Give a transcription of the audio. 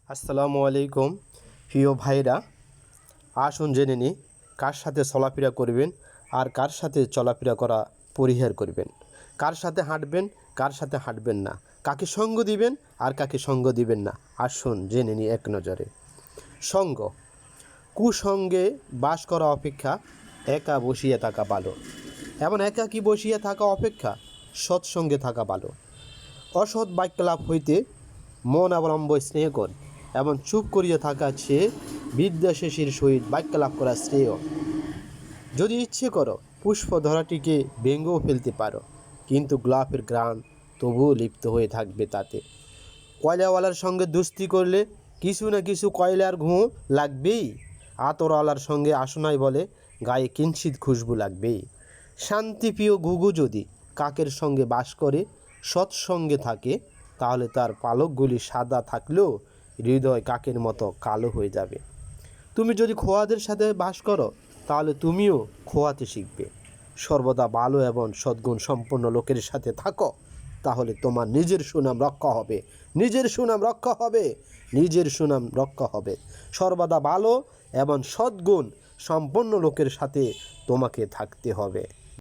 আসসালামু আলাইকুম প্রিয় ভাইরা, আসুন জেনে নিই কার সাথে চলাফেরা করবেন আর কার সাথে চলাফেরা করা পরিহার করবেন, কার সাথে হাঁটবেন কার সাথে হাঁটবেন না, কাকে সঙ্গ দিবেন আর কাকে সঙ্গ দিবেন না। আসুন জেনে নিই এক নজরে। সঙ্গ। কুসঙ্গে বাস করা অপেক্ষা একা বসিয়ে থাকা ভালো, এমন একাকী বসিয়ে থাকা অপেক্ষা সৎসঙ্গে থাকা ভালো। অসৎ বাক্যলাপ হইতে মন অবলম্বন স্নেহ কর, এমন চুপ করিয়া থাকা চেয়ে বিদ্যাশেষীর সহিত বাক্যলাপ করা শ্রেয়। যদি ইচ্ছে করো পুষ্প ধরাটিকে ব্যঙ্গও ফেলতে পারো, কিন্তু গোলাপের ঘ্রাণ তবুও লিপ্ত হয়ে থাকবে তাতে। কয়লাওয়ালার সঙ্গে দুস্তি করলে কিছু না কিছু কয়লার ঘুঁ লাগবেই। আতরওয়ালার সঙ্গে আসনাই বলে গায়ে কিঞ্চিত খুশবু লাগবেই। শান্তিপ্রিয় ঘুঘু যদি কাকের সঙ্গে বাস করে সৎসঙ্গে থাকে, তাহলে তার পালকগুলি সাদা থাকলেও হৃদয় কাকের মতো কালো হয়ে যাবে। তুমি যদি খোয়াদের সাথে বাস করো, তাহলে তুমিও খোয়াতে শিখবে। সর্বদা ভালো এবং সদ্গুণ সম্পন্ন লোকের সাথে থাকো, তাহলে তোমার নিজের সুনাম রক্ষা হবে, নিজের সুনাম রক্ষা হবে, নিজের সুনাম রক্ষা হবে। সর্বদা ভালো এবং সদ্গুণ সম্পন্ন লোকের সাথে তোমাকে থাকতে হবে।